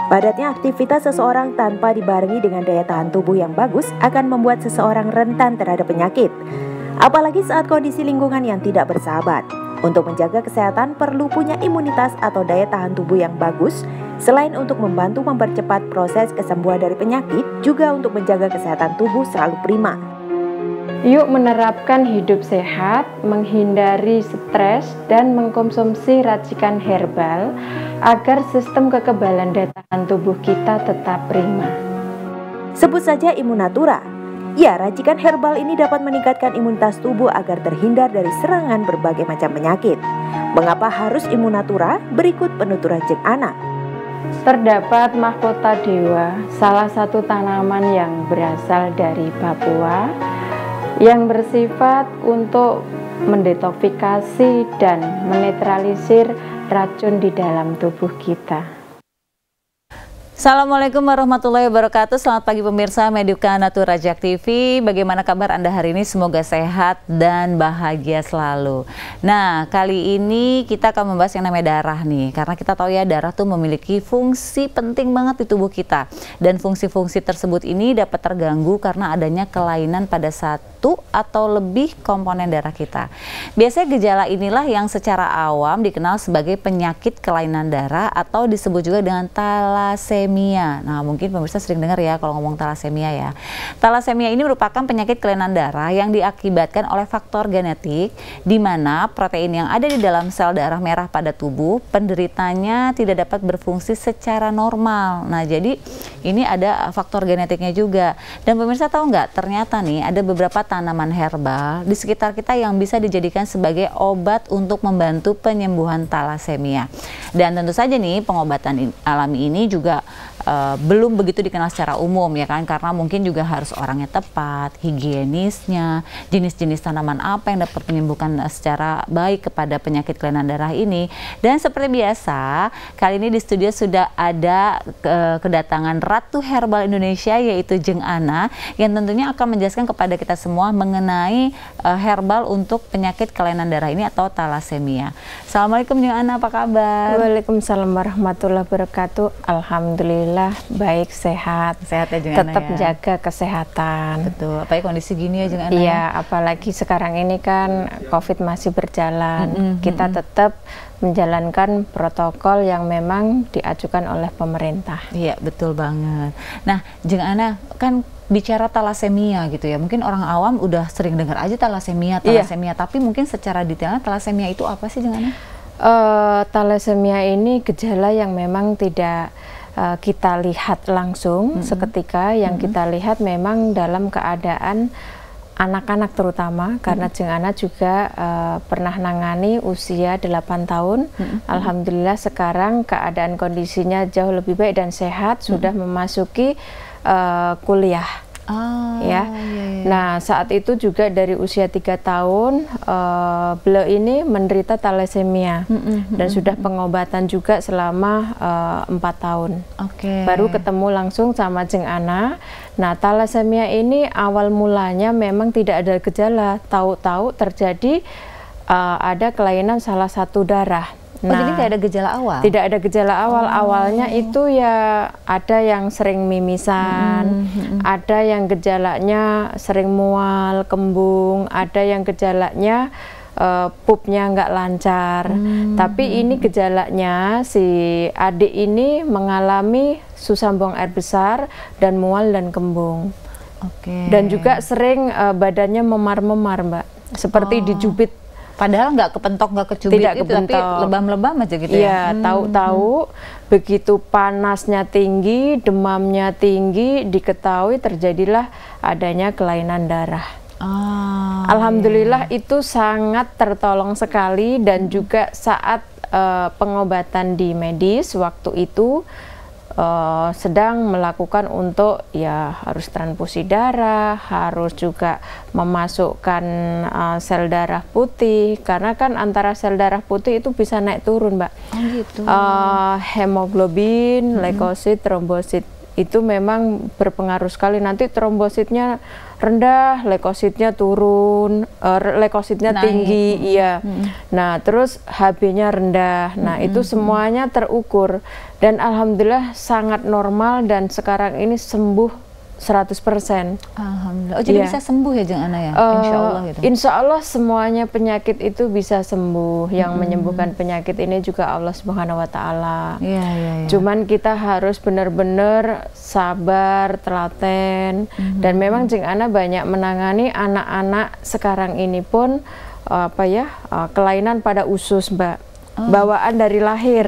Padatnya aktivitas seseorang tanpa dibarengi dengan daya tahan tubuh yang bagus akan membuat seseorang rentan terhadap penyakit. Apalagi saat kondisi lingkungan yang tidak bersahabat. Untuk menjaga kesehatan perlu punya imunitas atau daya tahan tubuh yang bagus. Selain untuk membantu mempercepat proses kesembuhan dari penyakit, juga untuk menjaga kesehatan tubuh selalu prima. Yuk menerapkan hidup sehat, menghindari stres, dan mengkonsumsi racikan herbal agar sistem kekebalan daya tahan tubuh kita tetap prima. Sebut saja Immunatura. Ya, racikan herbal ini dapat meningkatkan imunitas tubuh agar terhindar dari serangan berbagai macam penyakit. Mengapa harus Immunatura? Berikut penuturan Jeng Ana. Terdapat mahkota dewa, salah satu tanaman yang berasal dari Papua, yang bersifat untuk mendetoksifikasi dan menetralisir racun di dalam tubuh kita. Assalamualaikum warahmatullahi wabarakatuh. Selamat pagi pemirsa Medica Natura Jak TV. Bagaimana kabar Anda hari ini? Semoga sehat dan bahagia selalu. Nah, kali ini kita akan membahas yang namanya darah nih. Karena kita tahu ya, darah tuh memiliki fungsi penting banget di tubuh kita. Dan fungsi-fungsi tersebut ini dapat terganggu karena adanya kelainan pada satu atau lebih komponen darah kita. Biasanya gejala inilah yang secara awam dikenal sebagai penyakit kelainan darah atau disebut juga dengan thalassemia. Nah, mungkin pemirsa sering dengar ya kalau ngomong thalassemia ya. Thalassemia ini merupakan penyakit kelainan darah yang diakibatkan oleh faktor genetik di mana protein yang ada di dalam sel darah merah pada tubuh penderitanya tidak dapat berfungsi secara normal. Nah, jadi ini ada faktor genetiknya juga. Dan pemirsa tahu nggak, ternyata nih ada beberapa tanaman herbal di sekitar kita yang bisa dijadikan sebagai obat untuk membantu penyembuhan thalassemia. Dan tentu saja nih pengobatan alami ini juga belum begitu dikenal secara umum ya kan, karena mungkin juga harus orangnya tepat, higienisnya, jenis-jenis tanaman apa yang dapat menyembuhkan secara baik kepada penyakit kelainan darah ini. Dan seperti biasa, kali ini di studio sudah ada kedatangan Ratu Herbal Indonesia yaitu Jeng Ana yang tentunya akan menjelaskan kepada kita semua mengenai herbal untuk penyakit kelainan darah ini atau thalassemia. Assalamualaikum Jeng Ana, apa kabar? Waalaikumsalam warahmatullahi wabarakatuh. Alhamdulillah baik, sehat. Sehat ya Jeng Ana, tetap ya? Jaga kesehatan. Betul, apalagi kondisi gini ya Jeng Ana. Iya, apalagi sekarang ini kan COVID masih berjalan. Kita tetap menjalankan protokol yang memang diajukan oleh pemerintah. Iya, betul banget. Nah, Jeng Ana, kan bicara thalassemia gitu ya, mungkin orang awam udah sering dengar aja thalassemia, tapi mungkin secara detailnya thalassemia itu apa sih Jeng Ana? Thalassemia ini gejala yang memang tidak kita lihat langsung seketika. Yang kita lihat memang dalam keadaan anak-anak terutama, karena Jeng Ana juga pernah nangani usia 8 tahun. Alhamdulillah sekarang keadaan kondisinya jauh lebih baik dan sehat, sudah memasuki kuliah. Ya. Nah, saat itu juga dari usia 3 tahun beliau ini menderita thalassemia dan sudah pengobatan juga selama 4 tahun. Baru ketemu langsung sama Jeng Ana. Nah, thalassemia ini awal mulanya memang tidak ada gejala, tahu-tahu terjadi ada kelainan salah satu darah. Nah, jadi tidak ada gejala awal? Tidak ada gejala awal. Awalnya itu ya ada yang sering mimisan, ada yang gejalanya sering mual, kembung, ada yang gejalanya pupnya nggak lancar. Tapi ini gejalanya si adik ini mengalami susah buang air besar dan mual dan kembung. Dan juga sering badannya memar-memar, Mbak, seperti dijubit. Padahal nggak kepentok, nggak kecubit gitu, tapi lebam-lebam aja gitu ya? Iya, tahu-tahu begitu panasnya tinggi, demamnya tinggi, diketahui terjadilah adanya kelainan darah. Alhamdulillah itu sangat tertolong sekali. Dan juga saat pengobatan di medis waktu itu sedang melakukan untuk ya harus transfusi darah, harus juga memasukkan sel darah putih, karena kan antara sel darah putih itu bisa naik turun, Mbak. Hemoglobin, leukosit, trombosit itu memang berpengaruh sekali. Nanti trombositnya rendah, leukositnya turun, leukositnya tinggi, iya. Nah, terus HB-nya rendah. Nah, itu semuanya terukur dan alhamdulillah sangat normal dan sekarang ini sembuh 100%. Alhamdulillah. Oh, jadi bisa sembuh ya Jeng Ana ya? Insya Allah gitu. Insya Allah semuanya penyakit itu bisa sembuh. Yang menyembuhkan penyakit ini juga Allah Subhanahu Wa Taala. Cuman kita harus benar-benar sabar, telaten, dan memang Jeng Ana banyak menangani anak-anak sekarang ini pun kelainan pada usus, Mbak. Bawaan dari lahir.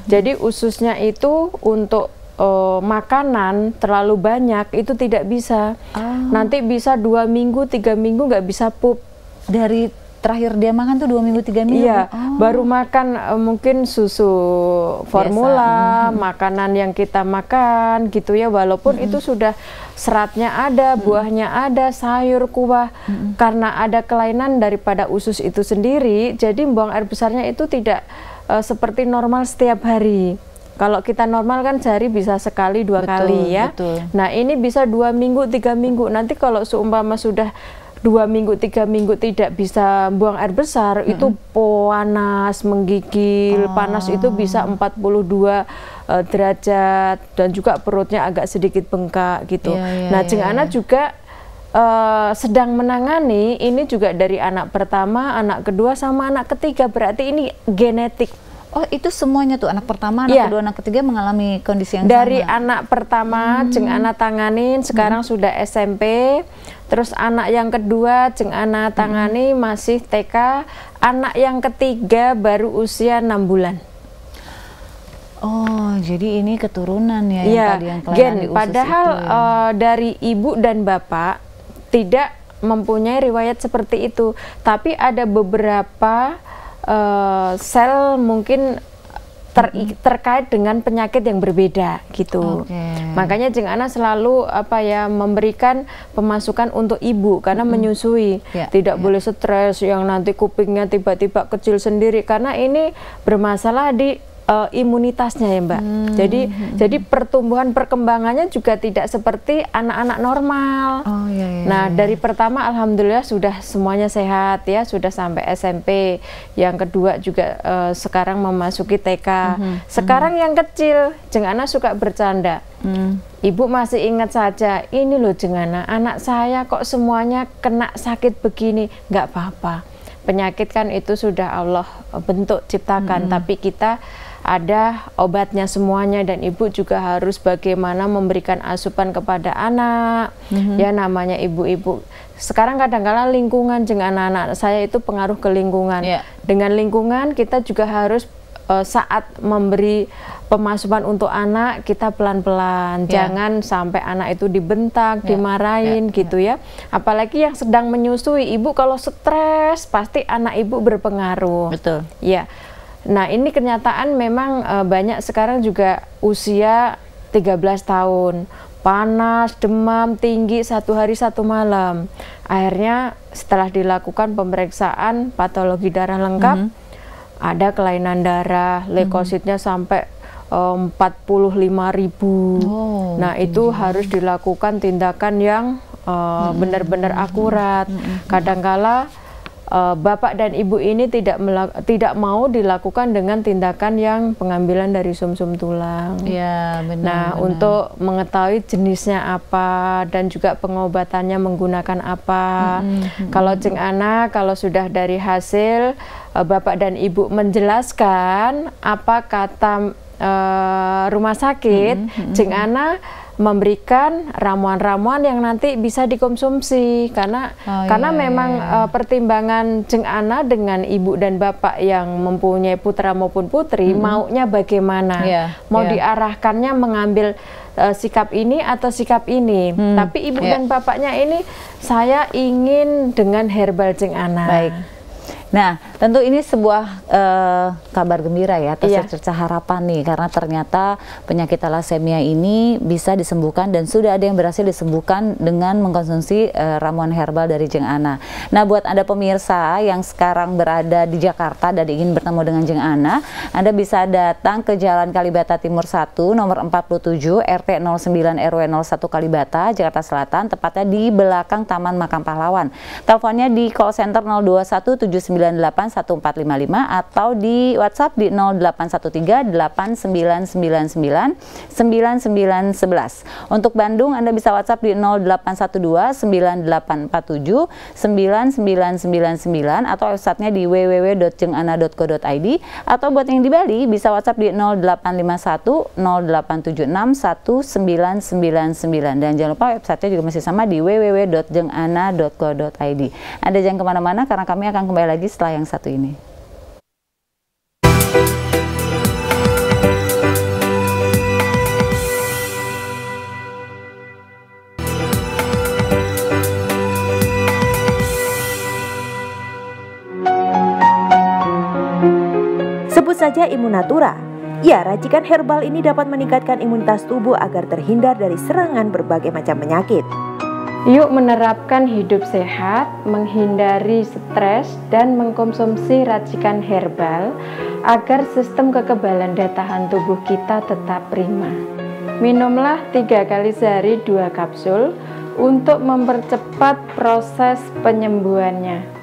Jadi ususnya itu untuk makanan terlalu banyak itu tidak bisa. Nanti bisa 2 minggu, 3 minggu nggak bisa pup. Dari terakhir dia makan tuh 2 minggu, 3 minggu? Iya, baru makan mungkin susu formula, makanan yang kita makan gitu ya, walaupun itu sudah seratnya ada, buahnya ada, sayur, kuah. Karena ada kelainan daripada usus itu sendiri, jadi buang air besarnya itu tidak seperti normal setiap hari. Kalau kita normal kan sehari bisa sekali, 2 kali ya. Nah, ini bisa 2 minggu, 3 minggu. Nanti kalau seumpama sudah 2 minggu, 3 minggu tidak bisa buang air besar, itu panas, menggigil. Panas itu bisa 42 derajat dan juga perutnya agak sedikit bengkak gitu. Nah, Jeng Ana juga sedang menangani ini juga dari anak pertama, anak kedua, sama anak ketiga. Berarti ini genetik. Oh, itu semuanya tuh anak pertama, anak kedua, anak ketiga mengalami kondisi yang dari sama? Anak pertama Jeng Ana tanganin sekarang sudah SMP, terus anak yang kedua Jeng Ana tangani masih TK, anak yang ketiga baru usia 6 bulan. Oh, jadi ini keturunan ya, yang tadi yang kelainan gen. di usus Padahal itu ya? Dari ibu dan bapak tidak mempunyai riwayat seperti itu, tapi ada beberapa sel mungkin terkait dengan penyakit yang berbeda gitu. Makanya Jeng Ana selalu memberikan pemasukan untuk ibu karena menyusui. Tidak boleh stres yang nanti kupingnya tiba-tiba kecil sendiri karena ini bermasalah di imunitasnya ya Mbak. Jadi pertumbuhan perkembangannya juga tidak seperti anak-anak normal. Nah, dari pertama alhamdulillah sudah semuanya sehat ya, sudah sampai SMP. Yang kedua juga sekarang memasuki TK. Sekarang yang kecil, Jeng Ana suka bercanda. Ibu masih ingat saja, ini loh Jeng Ana, anak saya kok semuanya kena sakit begini. Nggak apa-apa. Penyakit kan itu sudah Allah bentuk, ciptakan, tapi kita ada obatnya semuanya, dan ibu juga harus bagaimana memberikan asupan kepada anak. Ya, namanya ibu-ibu sekarang kadang-kadang lingkungan Jeng anak-anak saya itu pengaruh ke lingkungan. Dengan lingkungan kita juga harus saat memberi pemasukan untuk anak kita pelan-pelan, jangan sampai anak itu dibentak, dimarahin gitu ya. Apalagi yang sedang menyusui, ibu kalau stres pasti anak ibu berpengaruh. Ya. Nah, ini kenyataan memang banyak sekarang juga usia 13 tahun, panas, demam tinggi 1 hari 1 malam. Akhirnya setelah dilakukan pemeriksaan patologi darah lengkap, ada kelainan darah, leukositnya sampai 45.000. Nah, itu harus dilakukan tindakan yang benar-benar akurat. Kadangkala bapak dan ibu ini tidak mau dilakukan dengan tindakan yang pengambilan dari sumsum tulang. Nah, untuk mengetahui jenisnya apa dan juga pengobatannya menggunakan apa. Kalau Jeng Ana, kalau sudah dari hasil bapak dan ibu menjelaskan apa kata rumah sakit, Jeng Ana memberikan ramuan-ramuan yang nanti bisa dikonsumsi karena memang pertimbangan Jeng Ana dengan ibu dan bapak yang mempunyai putra maupun putri maunya bagaimana, mau diarahkannya mengambil sikap ini atau sikap ini, tapi ibu dan bapaknya ini saya ingin dengan herbal Jeng Ana. Nah, tentu ini sebuah kabar gembira ya, atau secerca harapan nih, karena ternyata penyakit thalassemia ini bisa disembuhkan dan sudah ada yang berhasil disembuhkan dengan mengkonsumsi ramuan herbal dari Jeng Ana. Nah, buat Anda pemirsa yang sekarang berada di Jakarta dan ingin bertemu dengan Jeng Ana, Anda bisa datang ke Jalan Kalibata Timur 1, nomor 47, RT 09 RW 01 Kalibata, Jakarta Selatan, tepatnya di belakang Taman Makam Pahlawan. Teleponnya di call center 021 7981455 atau di WhatsApp di 081389999911. Untuk Bandung Anda bisa WhatsApp di 081298479999 atau websitenya di www.jengana.co.id, atau buat yang di Bali bisa WhatsApp di 085108761999, dan jangan lupa websitenya juga masih sama di www.jengana.co.id. Anda jangan kemana-mana karena kami akan kembali lagi setelah yang satu ini. Sebut saja Immunatura. Ya, racikan herbal ini dapat meningkatkan imunitas tubuh agar terhindar dari serangan berbagai macam penyakit. Yuk menerapkan hidup sehat, menghindari stres, dan mengkonsumsi racikan herbal agar sistem kekebalan daya tahan tubuh kita tetap prima. Minumlah 3 kali sehari 2 kapsul untuk mempercepat proses penyembuhannya.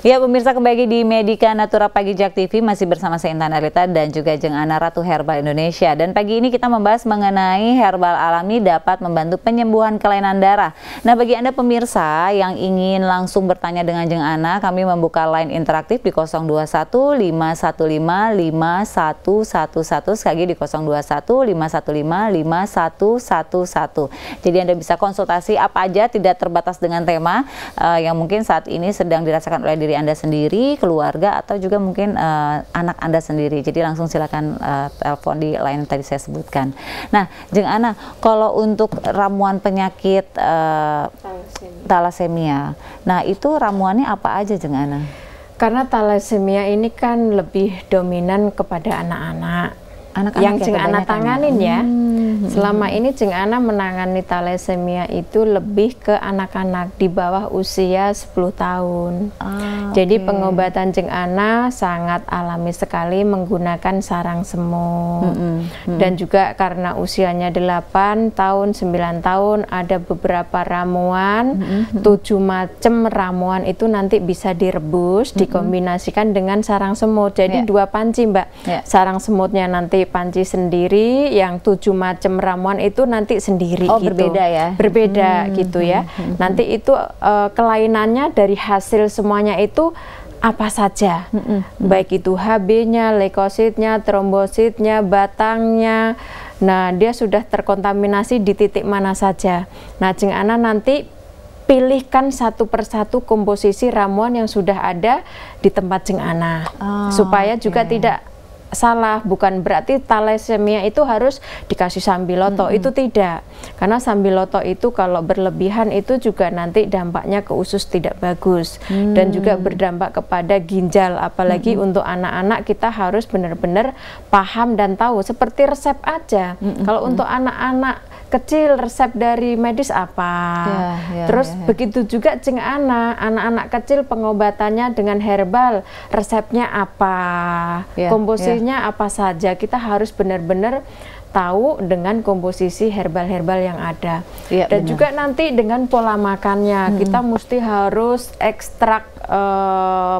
Ya pemirsa, kembali di Medika Natura Pagi Jak TV, masih bersama saya Intan Arita dan juga Jeng Ana, Ratu Herbal Indonesia. Dan pagi ini kita membahas mengenai herbal alami dapat membantu penyembuhan kelainan darah. Nah, bagi Anda pemirsa yang ingin langsung bertanya dengan Jeng Ana, kami membuka line interaktif di 021-515-5111, sekali lagi di 021-515-5111. Jadi Anda bisa konsultasi apa aja, tidak terbatas dengan tema yang mungkin saat ini sedang dirasakan oleh diri Anda sendiri, keluarga, atau juga mungkin anak Anda sendiri. Jadi langsung silakan telepon di line yang tadi saya sebutkan. Nah, Jeng Ana, kalau untuk ramuan penyakit thalassemia, nah itu ramuannya apa aja, Jeng Ana? Karena thalassemia ini kan lebih dominan kepada anak-anak. Yang Jeng Ana tanganin ya. Selama ini Jeng Ana menangani thalassemia itu lebih ke anak-anak di bawah usia 10 tahun. Jadi pengobatan Jeng Ana sangat alami sekali menggunakan sarang semut. Dan juga karena usianya 8 tahun, 9 tahun, ada beberapa ramuan, 7 macam ramuan itu nanti bisa direbus, dikombinasikan dengan sarang semut. Jadi 2 panci, Mbak. Sarang semutnya nanti panci sendiri, yang 7 macam ramuan itu nanti sendiri. Oh, gitu. Berbeda ya? Berbeda gitu ya. Nanti itu kelainannya dari hasil semuanya itu apa saja, baik itu HB-nya, leukositnya, trombositnya, batangnya. Nah, dia sudah terkontaminasi di titik mana saja. Nah, Jeng Ana nanti pilihkan satu persatu komposisi ramuan yang sudah ada di tempat Jeng Ana, supaya juga tidak salah. Bukan berarti thalassemia itu harus dikasih sambiloto, itu tidak. Karena sambiloto itu kalau berlebihan itu juga nanti dampaknya ke usus tidak bagus, dan juga berdampak kepada ginjal. Apalagi untuk anak-anak kita harus benar-benar paham dan tahu, seperti resep aja. Kalau untuk anak-anak kecil resep dari medis apa, terus begitu juga Jeng Ana, anak-anak kecil pengobatannya dengan herbal, resepnya apa, komposisinya apa saja. Kita harus benar-benar tahu dengan komposisi herbal-herbal yang ada. Dan juga nanti dengan pola makannya, kita mesti harus ekstrak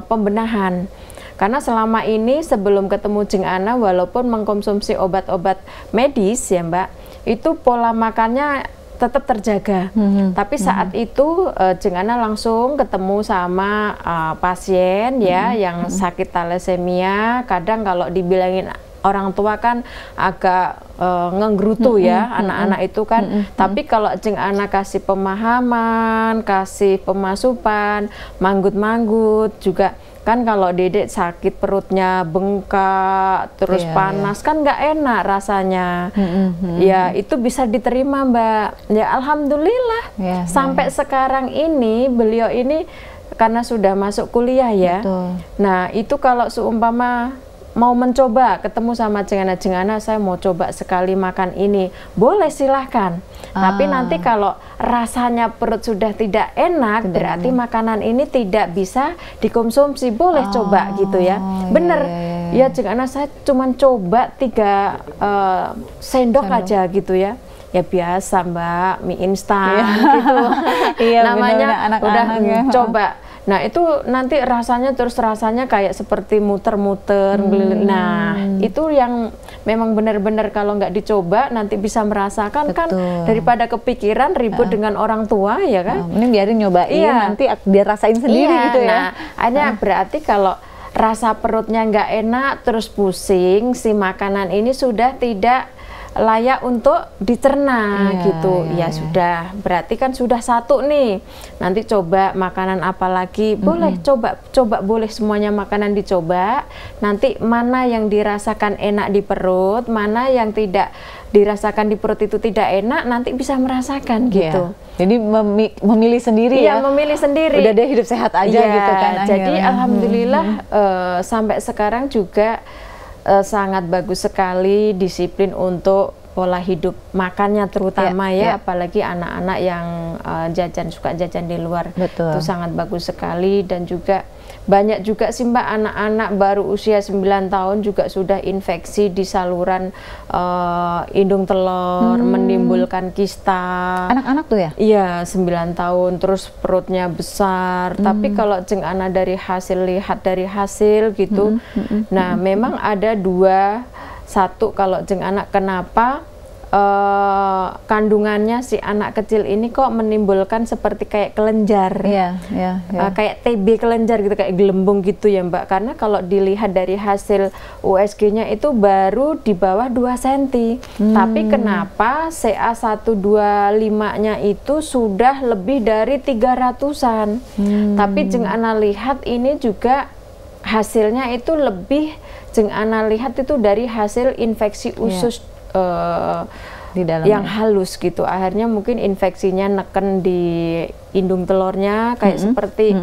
pembenahan. Karena selama ini sebelum ketemu Jeng Ana, walaupun mengkonsumsi obat-obat medis ya Mbak, itu pola makannya tetap terjaga. Tapi saat itu Jeng Ana langsung ketemu sama pasien ya yang sakit thalassemia. Kadang kalau dibilangin orang tua kan agak ngenggerutu ya anak-anak itu kan. Tapi kalau Jeng Ana kasih pemahaman, kasih pemasupan, manggut-manggut juga. Kan kalau dedek sakit perutnya bengkak, terus panas kan nggak enak rasanya. Ya itu bisa diterima Mbak. Ya alhamdulillah sampai sekarang ini beliau ini karena sudah masuk kuliah ya. Betul. Nah itu kalau seumpama mau mencoba ketemu sama jengana-jengana, saya mau coba sekali makan ini, boleh silahkan. Tapi nanti kalau rasanya perut sudah tidak enak, berarti makanan ini tidak bisa dikonsumsi, boleh coba gitu ya. Bener, ya jengana saya cuma coba 3 sendok aja gitu ya. Ya biasa Mbak, mie instan gitu. Namanya udah coba. Nah itu nanti rasanya kayak seperti muter-muter. Nah itu yang memang benar-benar kalau nggak dicoba nanti bisa merasakan. Kan daripada kepikiran ribut dengan orang tua ya kan. Ini biarin nyobain, nanti biar rasain sendiri gitu ya. Nah hanya berarti kalau rasa perutnya nggak enak terus pusing, si makanan ini sudah tidak layak untuk dicerna gitu. Ya sudah, berarti kan sudah 1 nih. Nanti coba makanan apa lagi? Boleh coba boleh semuanya makanan dicoba. Nanti mana yang dirasakan enak di perut, mana yang tidak dirasakan di perut itu tidak enak, nanti bisa merasakan gitu. Jadi memilih sendiri ya. Memilih sendiri. Udah deh hidup sehat aja gitu kan. Jadi alhamdulillah sampai sekarang juga sangat bagus sekali disiplin untuk pola hidup makannya terutama apalagi anak-anak yang suka jajan di luar. Itu sangat bagus sekali. Dan juga banyak juga sih Mbak anak-anak baru usia 9 tahun juga sudah infeksi di saluran indung telur, menimbulkan kista. Anak-anak tuh ya? Iya, 9 tahun terus perutnya besar. Tapi kalau jengana dari hasil gitu. Nah, memang ada 1 kalau jengana kenapa kandungannya si anak kecil ini kok menimbulkan seperti kayak kelenjar, kayak TB kelenjar gitu, kayak gelembung gitu ya Mbak. Karena kalau dilihat dari hasil USG-nya itu baru di bawah 2 cm. Tapi kenapa CA125-nya itu sudah lebih dari 300-an. Tapi jengana lihat ini juga hasilnya itu lebih, jengana lihat itu dari hasil infeksi usus di dalam yang halus gitu. Akhirnya mungkin infeksinya neken di indung telurnya kayak seperti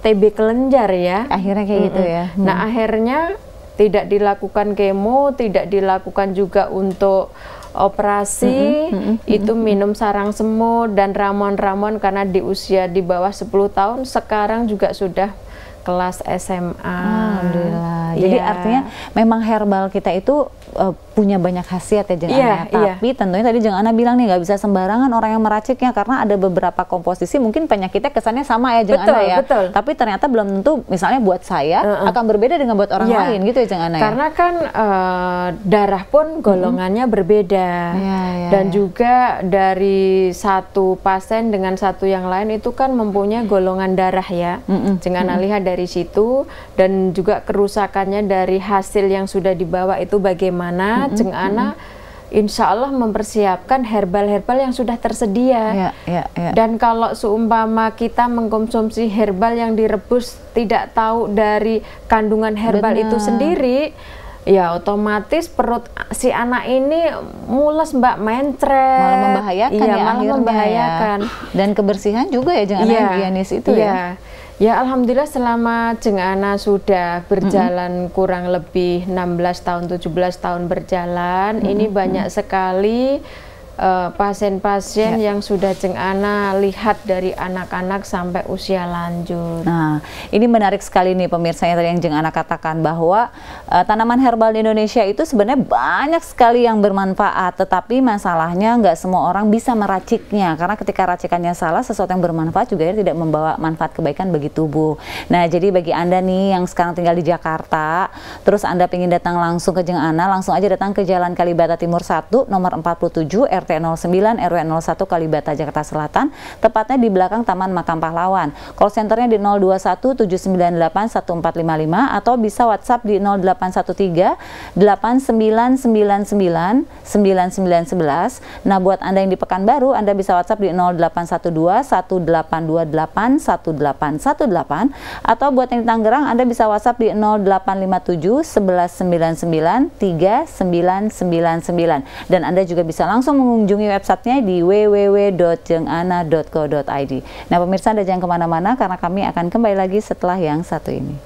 TB kelenjar ya. Akhirnya kayak gitu ya. Nah akhirnya tidak dilakukan kemo, tidak dilakukan juga untuk operasi, itu minum sarang semut dan ramuan-ramuan karena di usia di bawah 10 tahun sekarang juga sudah kelas SMA. Alhamdulillah. Jadi artinya memang herbal kita itu punya banyak khasiat ya jengana. Tapi tentunya tadi jengana bilang nih nggak bisa sembarangan orang yang meraciknya karena ada beberapa komposisi mungkin penyakitnya kesannya sama ya jengana ya. Tapi ternyata belum tentu misalnya buat saya akan berbeda dengan buat orang lain gitu ya jengana ya. Karena kan darah pun golongannya berbeda. Dan juga dari satu pasien dengan satu yang lain itu kan mempunyai golongan darah ya. Jengana lihat dari situ dan juga kerusakannya dari hasil yang sudah dibawa itu bagaimana. Jengana insya Allah mempersiapkan herbal-herbal yang sudah tersedia. Dan kalau seumpama kita mengkonsumsi herbal yang direbus tidak tahu dari kandungan herbal itu sendiri, ya otomatis perut si anak ini mules Mbak, mencret, malah membahayakan malah membahayakan. Dan kebersihan juga ya jengana higienis itu ya. Ya alhamdulillah selama jengana sudah berjalan kurang lebih 16 tahun 17 tahun berjalan, ini banyak sekali pasien-pasien yang sudah jengana lihat dari anak-anak sampai usia lanjut. Nah, ini menarik sekali nih pemirsa yang tadi yang jengana katakan bahwa tanaman herbal di Indonesia itu sebenarnya banyak sekali yang bermanfaat, tetapi masalahnya nggak semua orang bisa meraciknya karena ketika racikannya salah, sesuatu yang bermanfaat juga tidak membawa manfaat kebaikan bagi tubuh. Nah, jadi bagi Anda nih yang sekarang tinggal di Jakarta, terus Anda ingin datang langsung ke jengana, langsung aja datang ke Jalan Kalibata Timur 1, nomor 47, RT 09 RW 01 Kalibata Jakarta Selatan, tepatnya di belakang Taman Makam Pahlawan. Call centernya di 021 798 1455 atau bisa WhatsApp di 0813 8999 9911. Nah, buat Anda yang di Pekanbaru, Anda bisa WhatsApp di 0812 1828 1818 atau buat yang di Tangerang, Anda bisa WhatsApp di 0857 1199 3999 dan Anda juga bisa langsung mengunjungi websitenya di www.jengana.co.id. Nah pemirsa, Anda jangan kemana-mana karena kami akan kembali lagi setelah yang satu ini.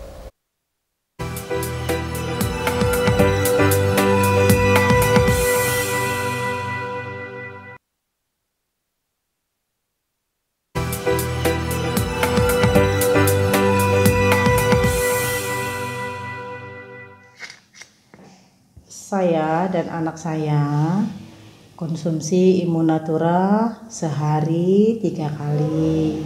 Saya dan anak saya konsumsi Immunatura sehari 3 kali.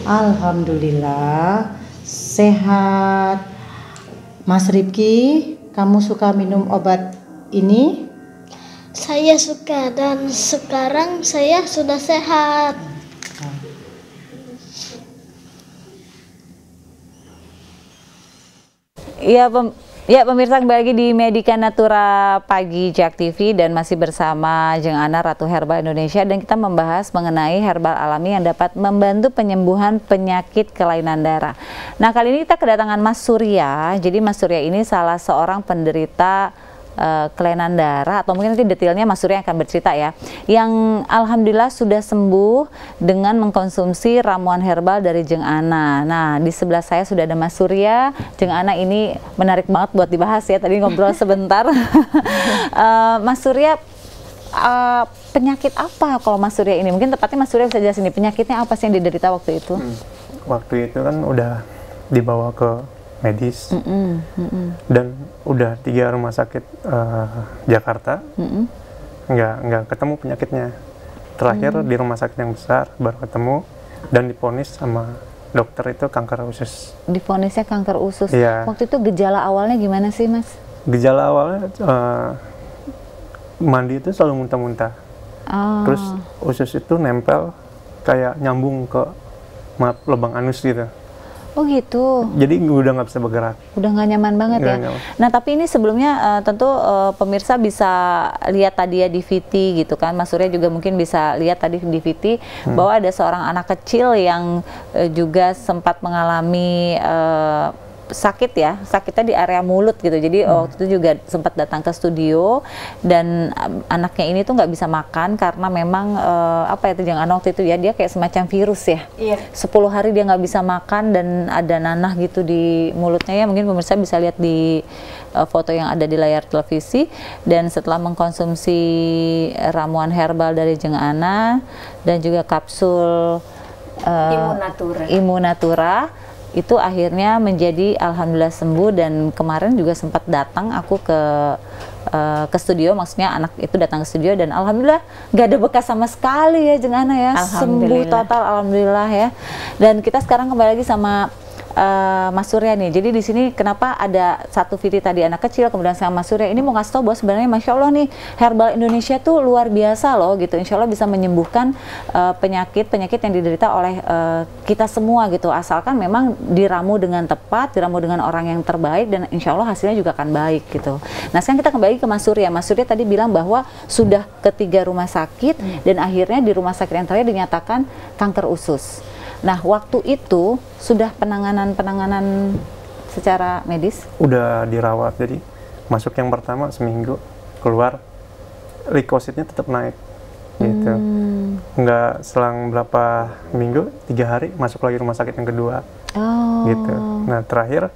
Alhamdulillah sehat. Mas Rifki, kamu suka minum obat ini? Saya suka dan sekarang saya sudah sehat. Ya pemirsa, kembali lagi di Medika Natura Pagi Jak TV dan masih bersama Jeng Ana Ratu Herbal Indonesia, dan kita membahas mengenai herbal alami yang dapat membantu penyembuhan penyakit kelainan darah. Nah kali ini kita kedatangan Mas Surya. Jadi Mas Surya ini salah seorang penderita kelainan darah, atau mungkin nanti detailnya Mas Surya akan bercerita ya, yang alhamdulillah sudah sembuh dengan mengkonsumsi ramuan herbal dari Jeng Ana. Nah di sebelah saya sudah ada Mas Surya. Jeng Ana ini menarik banget buat dibahas ya, tadi ngobrol sebentar. Mas Surya, penyakit apa kalau Mas Surya ini? Mungkin tepatnya Mas Surya bisa jelasin penyakitnya apa sih yang diderita waktu itu? Waktu itu kan udah dibawa ke medis, dan udah 3 rumah sakit Jakarta, nggak ketemu penyakitnya. Terakhir di rumah sakit yang besar baru ketemu, dan divonis sama dokter itu kanker usus. Divonisnya kanker usus. Iya. Waktu itu gejala awalnya gimana sih Mas? Gejala awalnya mandi itu selalu muntah-muntah. Terus usus itu nempel kayak nyambung ke lubang anus gitu. Oh gitu. Jadi udah nggak bisa bergerak. Udah nggak nyaman banget ya. Nyaman. Nah tapi ini sebelumnya tentu pemirsa bisa lihat tadi ya di VT gitu kan. Mas Surya juga mungkin bisa lihat tadi di VT bahwa ada seorang anak kecil yang juga sempat mengalami sakit ya, sakitnya di area mulut gitu. Jadi waktu itu juga sempat datang ke studio, dan anaknya ini tuh nggak bisa makan karena memang apa ya itu jangan waktu itu ya, dia kayak semacam virus ya. Iya. 10 hari dia nggak bisa makan dan ada nanah gitu di mulutnya ya. Mungkin pemirsa bisa lihat di foto yang ada di layar televisi. Dan setelah mengkonsumsi ramuan herbal dari Jeng Ana dan juga kapsul Immunatura itu akhirnya menjadi alhamdulillah sembuh. Dan kemarin juga sempat datang aku ke studio, maksudnya anak itu datang ke studio, dan alhamdulillah nggak ada bekas sama sekali ya Jeng Ana ya, sembuh total alhamdulillah ya. Dan kita sekarang kembali lagi sama Mas Surya nih. Jadi di sini kenapa ada satu VT tadi anak kecil, kemudian sama Mas Surya ini mau ngasih tau bahwa sebenarnya Masya Allah nih herbal Indonesia tuh luar biasa loh gitu. Insya Allah bisa menyembuhkan penyakit-penyakit yang diderita oleh kita semua gitu, asalkan memang diramu dengan tepat, diramu dengan orang yang terbaik, dan insya Allah hasilnya juga akan baik gitu. Nah sekarang kita kembali ke Mas Surya. Mas Surya tadi bilang bahwa sudah ke 3 rumah sakit dan akhirnya di rumah sakit yang terakhir dinyatakan kanker usus. Nah, waktu itu sudah penanganan secara medis? Udah dirawat, jadi masuk yang pertama seminggu, keluar leukositnya tetap naik, gitu. Nggak selang berapa minggu, 3 hari masuk lagi rumah sakit yang kedua, gitu. Nah, terakhir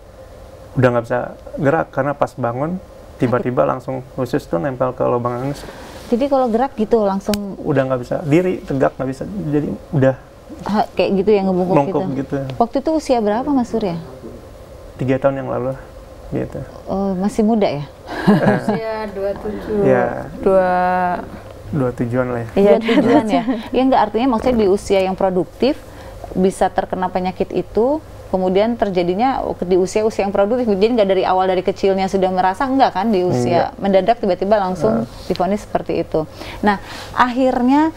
udah nggak bisa gerak karena pas bangun tiba-tiba langsung usus tuh nempel ke lubang anus. Jadi kalau gerak gitu langsung? Udah nggak bisa diri, tegak nggak bisa, jadi udah. Kayak gitu ya, ngebungkuk gitu. Waktu itu usia berapa Mas Surya? 3 tahun yang lalu gitu. Oh, masih muda ya? Usia 27. Ya. 27-an lah ya. Iya, 27-an ya. Ya enggak, artinya maksudnya di usia yang produktif bisa terkena penyakit itu, kemudian terjadinya di usia yang produktif. Jadi nggak dari awal dari kecilnya sudah merasa, enggak kan, di usia mendadak tiba-tiba langsung divonis seperti itu. Nah, akhirnya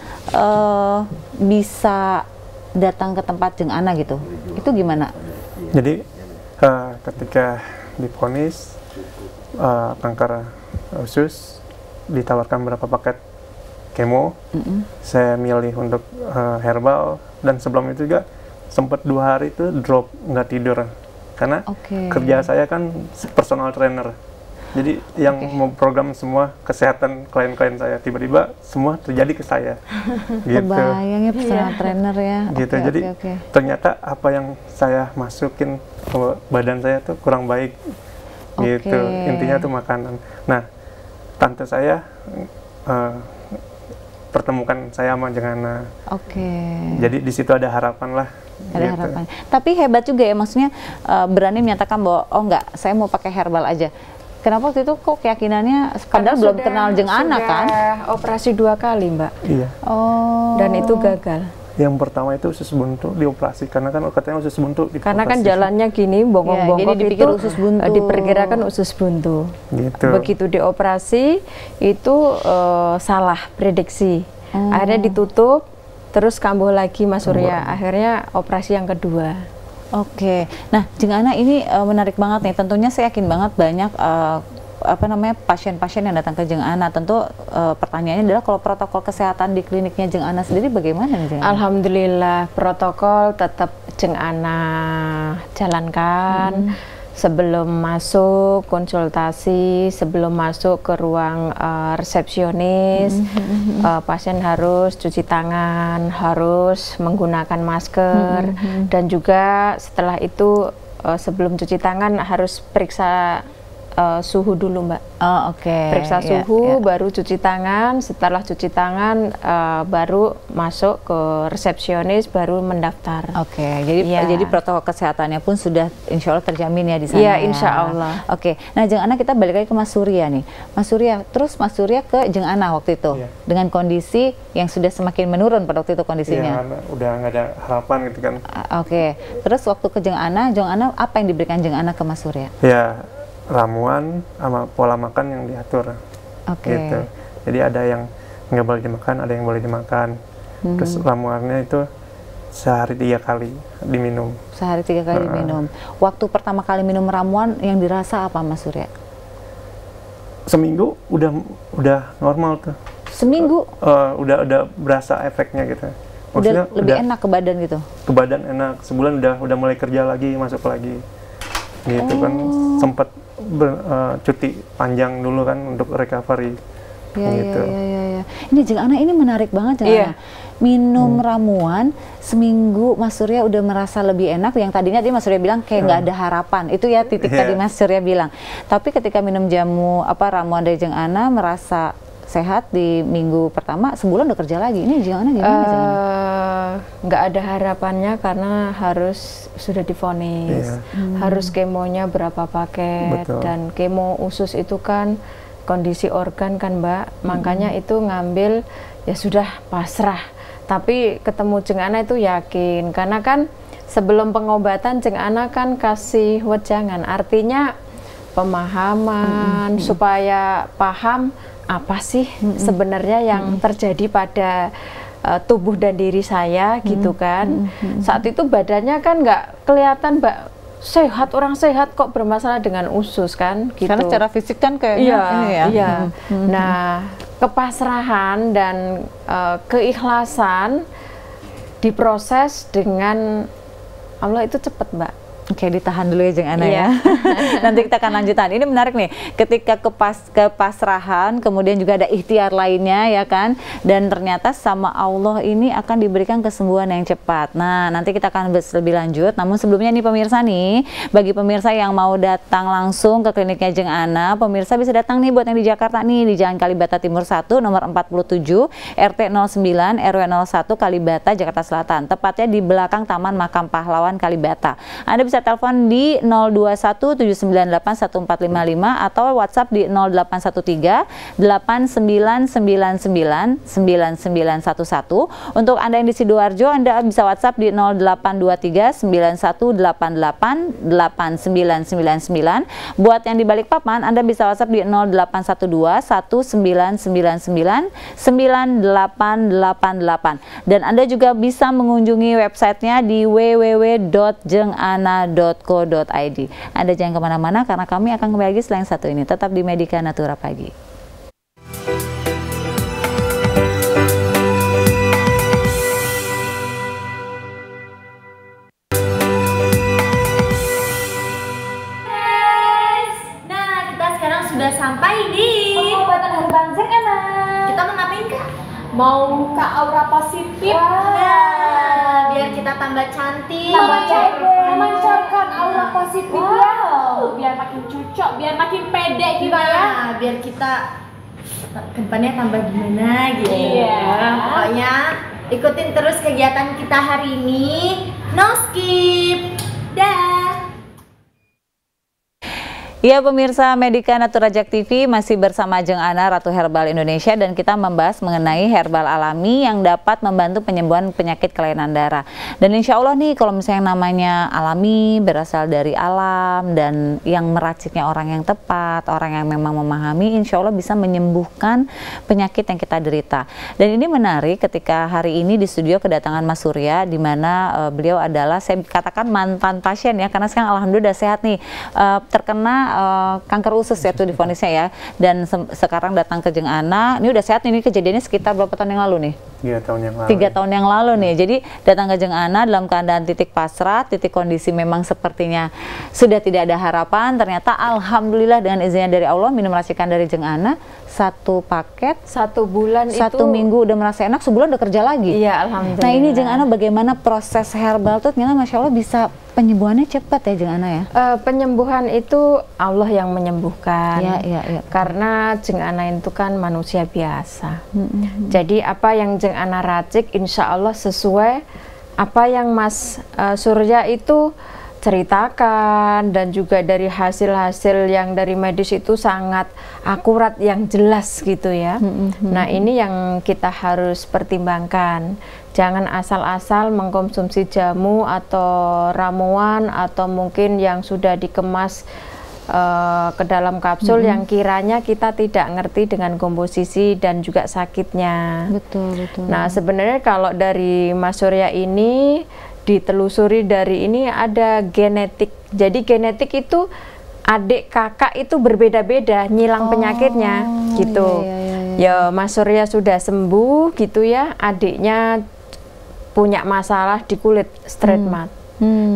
bisa datang ke tempat Jeng Ana gitu. Itu gimana? Jadi ketika divonis kanker usus, ditawarkan berapa paket kemo, saya milih untuk herbal, dan sebelum itu juga sempat 2 hari itu drop, nggak tidur karena kerja saya kan personal trainer. Jadi yang memprogram semua kesehatan klien-klien saya, tiba-tiba semua terjadi ke saya. Gitu. Kebayang ya personal trainer ya. Gitu. Jadi ternyata apa yang saya masukin ke badan saya tuh kurang baik. Gitu. Intinya tuh makanan. Nah, tante saya pertemukan saya sama Jengana. Jadi di situ ada harapan lah. Ada harapan. Tapi hebat juga ya, maksudnya berani menyatakan bahwa oh enggak, saya mau pakai herbal aja. Kenapa waktu itu kok keyakinannya, padahal belum kenal Jengana kan? Operasi 2 kali, Mbak. Iya. Dan itu gagal. Yang pertama itu usus buntu dioperasi, karena kan katanya usus buntu dioperasi. Karena kan jalannya gini, bongkok-bongkok jadi dipikir itu usus buntu. diperkirakan usus buntu. Gitu. Begitu dioperasi, itu salah prediksi. Akhirnya ditutup, terus kambuh lagi Mas Surya. Akhirnya operasi yang kedua. Nah Jengana ini menarik banget nih. Tentunya saya yakin banget banyak pasien-pasien yang datang ke Jengana. Tentu pertanyaannya adalah kalau protokol kesehatan di kliniknya Jengana sendiri bagaimana nih Jengana? Alhamdulillah protokol tetap Jengana jalankan. Sebelum masuk konsultasi, sebelum masuk ke ruang resepsionis, pasien harus cuci tangan, harus menggunakan masker, dan juga setelah itu sebelum cuci tangan harus periksa suhu dulu, Mbak. Periksa suhu, baru cuci tangan. Setelah cuci tangan, baru masuk ke resepsionis, baru mendaftar. Jadi protokol kesehatannya pun sudah insya Allah terjamin ya di sana. Iya, insya Allah. Nah Jengana, kita balik lagi ke Mas Surya nih. Mas Surya, terus Mas Surya ke Jengana waktu itu dengan kondisi yang sudah semakin menurun pada waktu itu kondisinya. Iya, udah nggak ada harapan gitu kan. Terus waktu ke Jengana apa yang diberikan Jengana ke Mas Surya? Ya, ramuan sama pola makan yang diatur. Gitu. Jadi ada yang nggak boleh dimakan, ada yang boleh dimakan. Terus ramuannya itu sehari 3 kali diminum. Sehari 3 kali diminum. Waktu pertama kali minum ramuan yang dirasa apa Mas Surya? Seminggu udah normal tuh. Seminggu? Udah berasa efeknya gitu. Maksudnya lebih enak ke badan gitu? Ke badan enak. Sebulan udah mulai kerja lagi, masuk lagi. Gitu kan, sempat cuti panjang dulu kan untuk recovery. Gitu. Ini Jengana ini menarik banget Jengana. Minum ramuan seminggu Mas Surya udah merasa lebih enak. Yang tadinya Mas Surya bilang kayak nggak ada harapan. Itu ya titik tadi Mas Surya bilang. Tapi ketika minum ramuan dari Jengana merasa sehat di minggu pertama, sebulan udah kerja lagi. Ini Jengana gimana? Nggak ada harapannya karena harus sudah divonis, harus kemonya berapa paket. Dan kemo usus itu kan kondisi organ kan Mbak, makanya itu ngambil ya sudah pasrah. Tapi ketemu Jengana itu yakin, karena kan sebelum pengobatan Jengana kan kasih wejangan, artinya pemahaman supaya paham apa sih sebenarnya yang terjadi pada tubuh dan diri saya gitu kan. Saat itu badannya kan nggak kelihatan Mbak, sehat, orang sehat kok bermasalah dengan usus kan gitu. Karena secara fisik kan kayaknya Nah, kepasrahan dan keikhlasan diproses dengan Allah itu cepat Mbak. Ditahan dulu ya Jengana ya. Nanti kita akan lanjutan. Ini menarik nih, ketika kepasrahan, kemudian juga ada ikhtiar lainnya ya kan, dan ternyata sama Allah ini akan diberikan kesembuhan yang cepat. Nah, nanti kita akan bahas lebih lanjut. Namun sebelumnya nih pemirsa nih, bagi pemirsa yang mau datang langsung ke kliniknya Jengana, pemirsa bisa datang nih buat yang di Jakarta nih, di Jalan Kalibata Timur 1, nomor 47, RT 09, RW 01, Kalibata, Jakarta Selatan. Tepatnya di belakang Taman Makam Pahlawan Kalibata. Anda bisa telepon di 0217981455 atau WhatsApp di 081389999911. Untuk Anda yang di Sidoarjo, Anda bisa WhatsApp di 082391888999. Buat yang di Balikpapan, Anda bisa WhatsApp di 081219999888. Dan Anda juga bisa mengunjungi websitenya di www.jengana.co.id. Anda jangan kemana-mana karena kami akan kembali lagi selain satu ini. Tetap di Medika Natura Pagi. sudah sampai di pengobatan herbal anak. Kita mau ngapain Kak? Mau buka aura positif. Nah, biar kita tambah cantik, Memancarkan aura positif ya. Biar makin cocok, biar makin pede kita ya. Nah, biar kita kedepannya tambah gimana gitu. Iya. Pokoknya ikutin terus kegiatan kita hari ini. No skip. Dah. Ya pemirsa Medika Naturajak TV masih bersama Jeng Ana Ratu Herbal Indonesia dan kita membahas mengenai herbal alami yang dapat membantu penyembuhan penyakit kelainan darah. Dan insya Allah nih kalau misalnya yang namanya alami berasal dari alam dan yang meraciknya orang yang tepat, orang yang memang memahami, insya Allah bisa menyembuhkan penyakit yang kita derita. Dan ini menarik ketika hari ini di studio kedatangan Mas Surya di mana beliau adalah saya katakan mantan pasien ya karena sekarang alhamdulillah udah sehat nih, terkena kanker usus ya tuh divonisnya ya, dan sekarang datang ke Jeng Ana. Ini udah sehat nih, ini kejadiannya sekitar berapa tahun yang lalu nih? 3 tahun yang lalu. 3 tahun yang lalu nih. Jadi datang ke Jeng Ana dalam keadaan titik pasrah, titik kondisi memang sepertinya sudah tidak ada harapan. Ternyata alhamdulillah dengan izinnya dari Allah, minum racikan dari Jeng Ana 1 paket 1 bulan 1 itu minggu udah merasa enak, sebulan udah kerja lagi. Iya, alhamdulillah. Nah ini Jeng Ana bagaimana proses herbal tuh ternyata Masya Allah bisa penyembuhannya cepat ya Jeng Ana ya? Penyembuhan itu Allah yang menyembuhkan. Iya. Karena Jeng Ana itu kan manusia biasa. Jadi apa yang Jeng Ana racik insya Allah sesuai apa yang Mas Surya itu ceritakan, dan juga dari hasil-hasil yang dari medis itu sangat akurat, yang jelas gitu ya. Nah ini yang kita harus pertimbangkan. Jangan asal-asal mengkonsumsi jamu atau ramuan atau mungkin yang sudah dikemas ke dalam kapsul yang kiranya kita tidak ngerti dengan komposisi dan juga sakitnya. Betul. Nah sebenarnya kalau dari Mas Surya ini ditelusuri dari ini ada genetik. Jadi genetik itu adik kakak itu berbeda-beda nyilang penyakitnya gitu. Ya Mas Surya sudah sembuh gitu ya, adiknya punya masalah di kulit straight mat.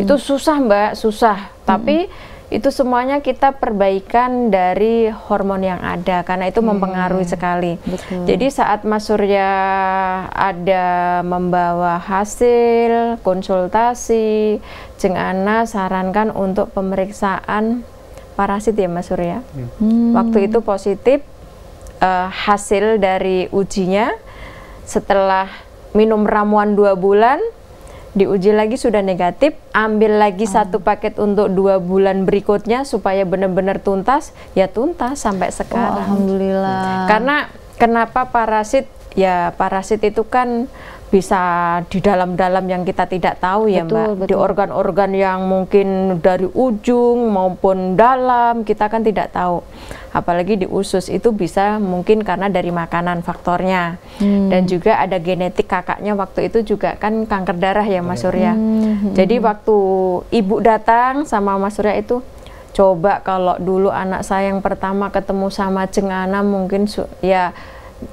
Itu susah Mbak, susah. Tapi itu semuanya kita perbaikan dari hormon yang ada karena itu mempengaruhi sekali. Jadi saat Mas Surya ada membawa hasil konsultasi, Jeng Ana sarankan untuk pemeriksaan parasit ya Mas Surya. Waktu itu positif, hasil dari ujinya setelah minum ramuan 2 bulan diuji lagi sudah negatif, ambil lagi 1 paket untuk 2 bulan berikutnya supaya benar-benar tuntas, ya tuntas sampai sekarang. Alhamdulillah. Karena kenapa parasit? Ya parasit itu kan bisa di dalam-dalam yang kita tidak tahu ya Mbak. Di organ-organ yang mungkin dari ujung maupun dalam kita kan tidak tahu. Apalagi di usus itu bisa mungkin karena dari makanan faktornya. Dan juga ada genetik kakaknya waktu itu juga kan kanker darah ya Mas Surya. Jadi waktu ibu datang sama Mas Surya itu, coba kalau dulu anak saya yang pertama ketemu sama Jeng Ana mungkin ya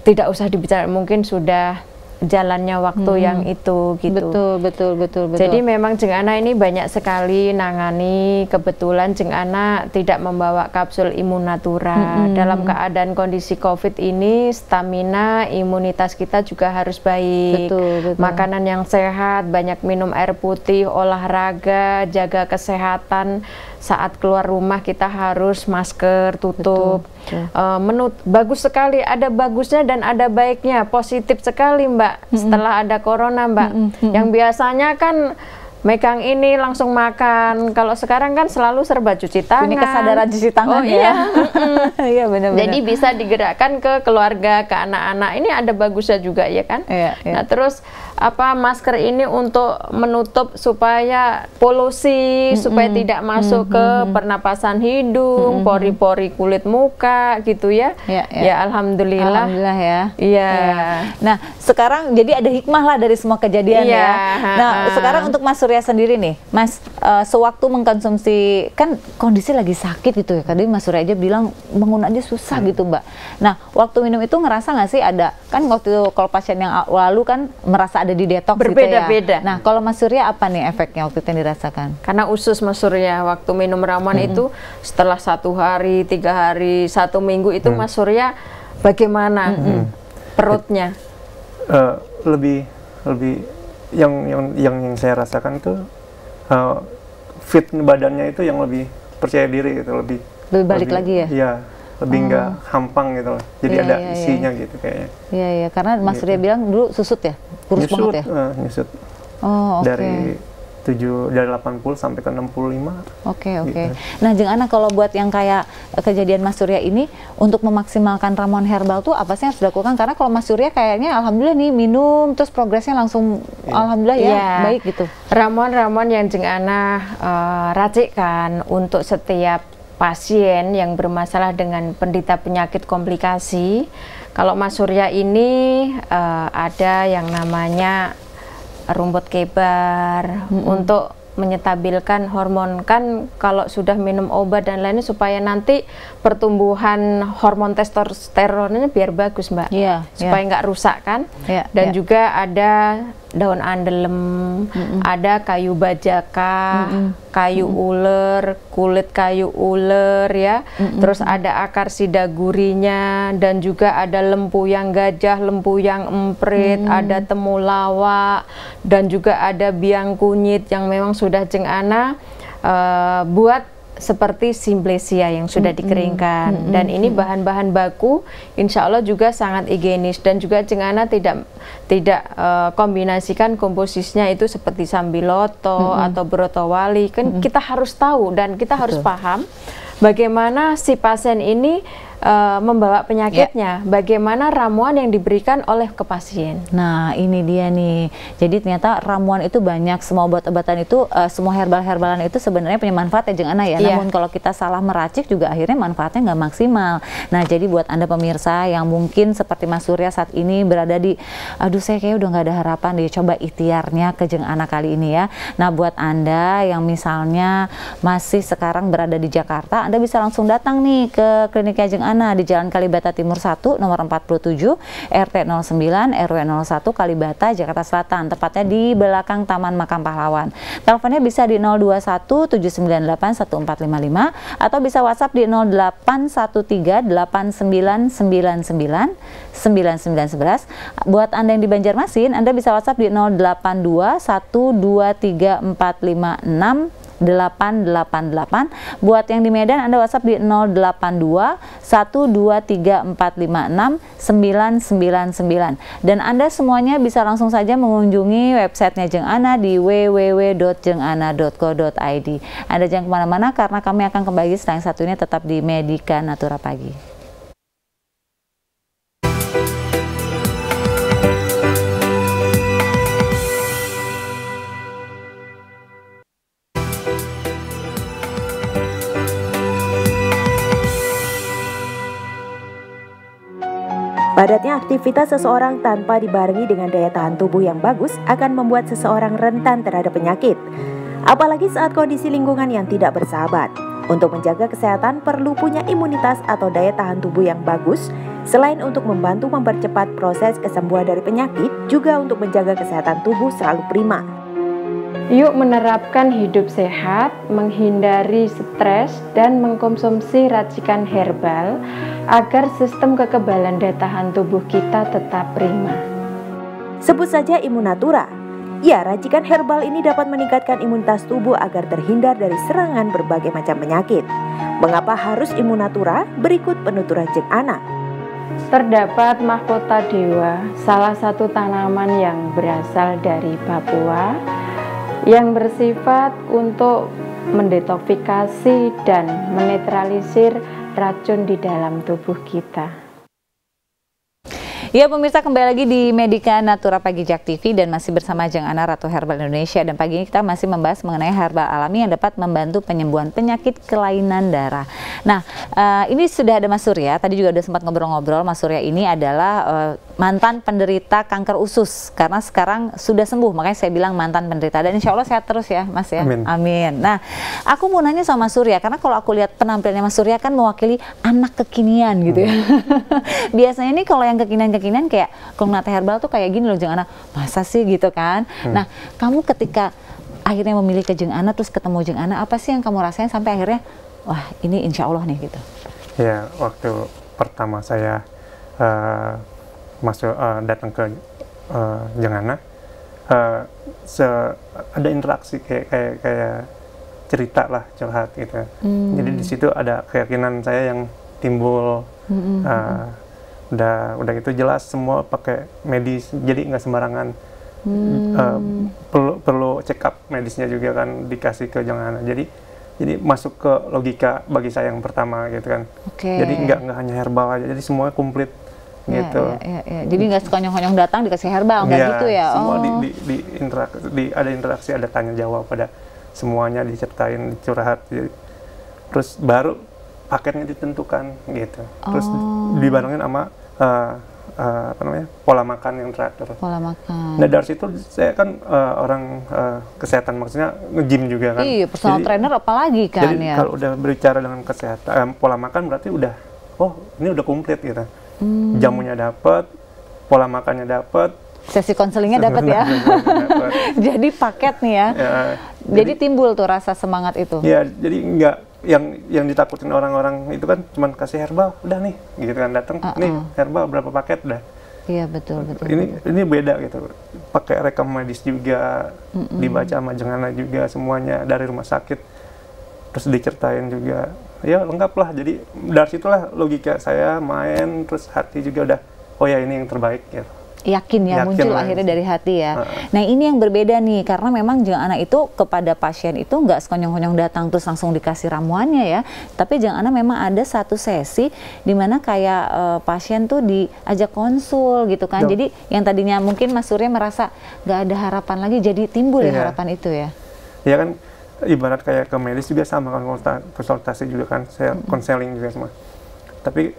tidak usah dibicarakan, mungkin sudah jalannya waktu yang itu gitu. Betul. Jadi memang Jeng Ana ini banyak sekali nangani. Kebetulan Jeng Ana tidak membawa kapsul Immunatura. Dalam keadaan kondisi COVID ini stamina imunitas kita juga harus baik. Betul. Makanan yang sehat, banyak minum air putih, olahraga, jaga kesehatan. Saat keluar rumah kita harus masker, tutup. Bagus sekali, ada bagusnya dan ada baiknya, positif sekali Mbak. Setelah ada corona Mbak, yang biasanya kan megang ini langsung makan, kalau sekarang kan selalu serba cuci tangan. Ini kesadaran cuci tangan ya. Iya benar-benar. Jadi bisa digerakkan ke keluarga, ke anak-anak. Ini ada bagusnya juga ya kan. Nah terus masker ini untuk menutup supaya polusi, supaya tidak masuk ke pernapasan hidung, pori-pori kulit muka gitu ya. Ya alhamdulillah. Alhamdulillah ya. Iya. Nah sekarang jadi ada hikmah lah dari semua kejadian ya. Nah sekarang untuk Mas Surya Surya sendiri nih, Mas, sewaktu mengkonsumsi, kan kondisi lagi sakit gitu ya, tadi Mas Surya aja bilang bangun aja susah gitu Mbak. Nah, waktu minum itu ngerasa nggak sih ada, kan waktu itu kalau pasien yang lalu kan merasa ada di detox berbeda-beda. gitu ya. Nah, kalau Mas Surya apa nih efeknya waktu itu yang dirasakan? Karena usus Mas Surya waktu minum ramuan itu setelah 1 hari, 3 hari, 1 minggu itu Mas Surya bagaimana perutnya? Lebih yang saya rasakan tuh fit badannya itu yang lebih percaya diri gitu, lebih balik lagi ya? Iya, lebih nggak hampang gitu loh. Jadi ada isinya gitu kayaknya. Iya, karena Mas Surya bilang dulu susut ya, kurus banget ya? Nyusut. Oh, oke. Dari 80 sampai ke 65. Oke. Gitu. Nah, Jeng Ana, kalau buat yang kayak kejadian Mas Surya ini, untuk memaksimalkan ramuan herbal tuh apa sih yang harus dilakukan? Karena kalau Mas Surya kayaknya alhamdulillah nih minum terus progresnya langsung alhamdulillah ya baik gitu. Ramuan-ramuan yang Jeng Ana racikkan untuk setiap pasien yang bermasalah dengan penderita penyakit komplikasi. Kalau Mas Surya ini ada yang namanya rumput kebar untuk menyetabilkan hormon. Kan kalau sudah minum obat dan lainnya supaya nanti pertumbuhan hormon testosteronnya biar bagus Mbak, supaya nggak rusak kan. Dan juga ada daun andelem, ada kayu bajaka, kayu uler, kulit kayu uler ya, terus ada akar sidagurinya, dan juga ada lempuyang gajah, lempuyang emprit, ada temulawak, dan juga ada biang kunyit yang memang sudah Jeng Ana buat seperti simplesia yang sudah dikeringkan. Dan ini bahan-bahan baku insya Allah juga sangat higienis, dan juga Jeng Ana tidak kombinasikan komposisinya itu seperti sambiloto atau brotowali. Kan kita harus tahu dan kita harus paham bagaimana si pasien ini membawa penyakitnya, bagaimana ramuan yang diberikan oleh ke pasien. Nah, ini dia nih. Jadi ternyata ramuan itu banyak, semua obat-obatan itu, semua herbal-herbalan itu sebenarnya punya manfaat ya Jeng Ana ya. Namun kalau kita salah meracik juga akhirnya manfaatnya nggak maksimal. Nah, jadi buat Anda pemirsa yang mungkin seperti Mas Surya saat ini berada di, aduh saya kayak udah nggak ada harapan deh, coba ikhtiarnya ke Jeng Ana kali ini ya. Nah, buat Anda yang misalnya masih sekarang berada di Jakarta, Anda bisa langsung datang nih ke kliniknya Jeng Ana di Jalan Kalibata Timur 1, nomor 47, RT 09, RW 01, Kalibata, Jakarta Selatan. Tepatnya di belakang Taman Makam Pahlawan. Teleponnya bisa di 021 798 1455 atau bisa WhatsApp di 0813 8999 9911. Buat Anda yang di Banjarmasin, Anda bisa WhatsApp di 082 1234556 888. Buat yang di Medan, Anda WhatsApp di 082 123456999. Dan Anda semuanya bisa langsung saja mengunjungi websitenya Jeng Ana di www.jengana.co.id. Anda jangan kemana-mana karena kami akan kembali setelah yang satunya, tetap di Medika Natura Pagi. Padatnya aktivitas seseorang tanpa dibarengi dengan daya tahan tubuh yang bagus akan membuat seseorang rentan terhadap penyakit. Apalagi saat kondisi lingkungan yang tidak bersahabat. Untuk menjaga kesehatan perlu punya imunitas atau daya tahan tubuh yang bagus. Selain untuk membantu mempercepat proses kesembuhan dari penyakit, juga untuk menjaga kesehatan tubuh selalu prima. Yuk menerapkan hidup sehat, menghindari stres, dan mengkonsumsi racikan herbal agar sistem kekebalan daya tahan tubuh kita tetap prima. Sebut saja Immunatura. Ya, racikan herbal ini dapat meningkatkan imunitas tubuh agar terhindar dari serangan berbagai macam penyakit. Mengapa harus Immunatura? Berikut penuturan Jeng Ana. Terdapat mahkota dewa, salah satu tanaman yang berasal dari Papua, yang bersifat untuk mendetoksifikasi dan menetralisir racun di dalam tubuh kita. Ya pemirsa, kembali lagi di Medika Natura Pagi Jak TV dan masih bersama Jeng Ana Ratu Herbal Indonesia, dan pagi ini kita masih membahas mengenai herbal alami yang dapat membantu penyembuhan penyakit kelainan darah. Nah, ini sudah ada Mas Surya, tadi juga udah sempat ngobrol-ngobrol. Mas Surya ini adalah mantan penderita kanker usus, karena sekarang sudah sembuh, makanya saya bilang mantan penderita, dan insya Allah sehat terus ya Mas ya. Amin. Amin. Nah, aku mau nanya sama Mas Surya, karena kalau aku lihat penampilannya Mas Surya kan mewakili anak kekinian gitu ya. Biasanya nih kalau yang kekinian-kekinian kayak Kongnate Herbal tuh kayak gini loh, Jeng Ana, masa sih gitu kan. Nah, kamu ketika akhirnya memilih ke Jeng Ana, terus ketemu Jeng Ana, apa sih yang kamu rasain sampai akhirnya wah ini insya Allah nih gitu? Ya, waktu pertama saya datang ke Jeng Ana, ada interaksi kayak cerita lah, curhat gitu. Jadi di situ ada keyakinan saya yang timbul. Udah gitu jelas semua pakai medis, jadi nggak sembarangan. Perlu check up medisnya juga kan, dikasih ke Jeng Ana. Jadi masuk ke logika bagi saya yang pertama gitu kan. Jadi nggak hanya herbal aja, jadi semuanya komplit gitu. Jadi nggak sekonyong-konyong datang dikasih herbal, nggak gitu ya? Semua ada interaksi, ada tanya jawab, pada semuanya diceritain, dicurhat. Terus baru paketnya ditentukan gitu. Terus dibarengin sama pola makan yang teratur. Pola makan. Nah dari situ saya kan orang kesehatan, maksudnya nge-gym juga kan. Iya, personal trainer apalagi kan. Jadi ya, kalau udah berbicara dengan kesehatan, pola makan berarti udah, ini udah komplit gitu. Jamunya dapat, pola makannya dapat, sesi konselingnya dapat ya. Jadi paket nih ya. Jadi timbul tuh rasa semangat itu. Ya, jadi nggak yang ditakutin orang-orang itu kan cuman kasih herbal, udah nih gitu kan, datang nih herbal berapa paket udah. Iya betul. Ini beda gitu. Pakai rekam medis juga, dibaca sama Jeng Ana juga semuanya dari rumah sakit. Terus diceritain juga. Ya lengkap lah. Jadi dari situlah logika saya main, terus hati juga udah, oh ya ini yang terbaik gitu. Yakin muncul akhirnya dari hati ya. Nah ini yang berbeda nih, karena memang Jeng Ana itu kepada pasien itu nggak sekonyong-konyong datang terus langsung dikasih ramuannya ya, tapi Jeng Ana memang ada satu sesi di mana kayak pasien tuh diajak konsul gitu kan. Jadi yang tadinya mungkin Mas Surya merasa nggak ada harapan lagi, jadi timbul harapan itu ya. Iya kan, ibarat kayak ke medis juga sama kan, konsultasi juga kan, saya konseling juga semua. Tapi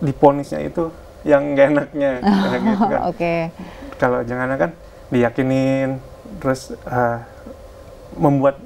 diponisnya itu yang gak enaknya, gitu kan. Kalau Jeng Ana kan diyakinin, terus membuat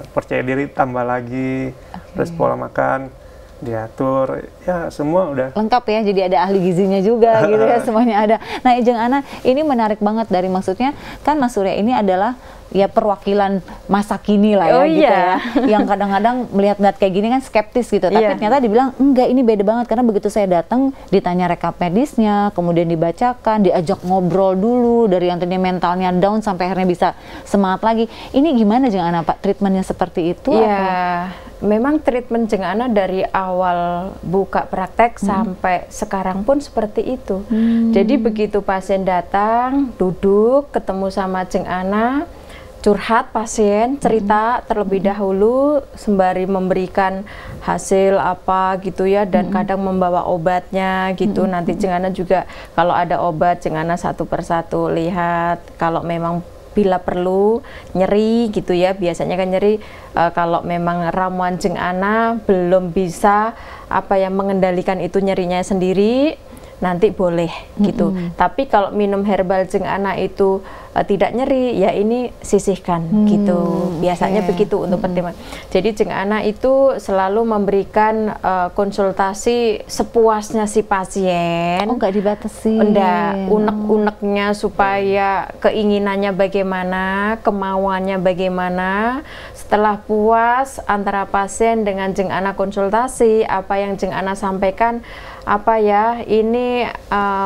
percaya diri tambah lagi, terus pola makan diatur, ya semua udah lengkap ya. Jadi ada ahli gizinya juga gitu ya, semuanya ada. Nah Jeng Ana ini menarik banget, dari maksudnya kan Mas Surya ini adalah ya perwakilan masa kini lah ya, gitu ya. Yang kadang-kadang melihat kayak gini kan skeptis gitu, tapi ternyata dibilang enggak, ini beda banget, karena begitu saya datang ditanya rekap medisnya, kemudian dibacakan, diajak ngobrol dulu dari yang tadinya mentalnya down sampai akhirnya bisa semangat lagi. Ini gimana Jeng Ana Pak, treatmentnya seperti itu? Iya, memang treatment Jeng Ana dari awal buka praktek sampai sekarang pun seperti itu. Jadi begitu pasien datang, duduk, ketemu sama Jeng Ana, curhat pasien, cerita terlebih dahulu sembari memberikan hasil apa gitu ya, dan kadang membawa obatnya gitu. Nanti Jeng Ana juga kalau ada obat Jeng Ana satu persatu lihat, kalau memang bila perlu nyeri gitu ya, biasanya kan nyeri kalau memang ramuan Jeng Ana belum bisa mengendalikan itu nyerinya sendiri, nanti boleh gitu. Tapi kalau minum herbal Jeng Ana itu tidak nyeri, ya ini sisihkan gitu. Biasanya begitu untuk pertimbangan. Jadi Jeng Ana itu selalu memberikan konsultasi sepuasnya si pasien. Oh, nggak dibatasi. Enggak, unek-uneknya supaya keinginannya bagaimana, kemauannya bagaimana. Setelah puas antara pasien dengan Jeng Ana konsultasi, apa yang Jeng Ana sampaikan ini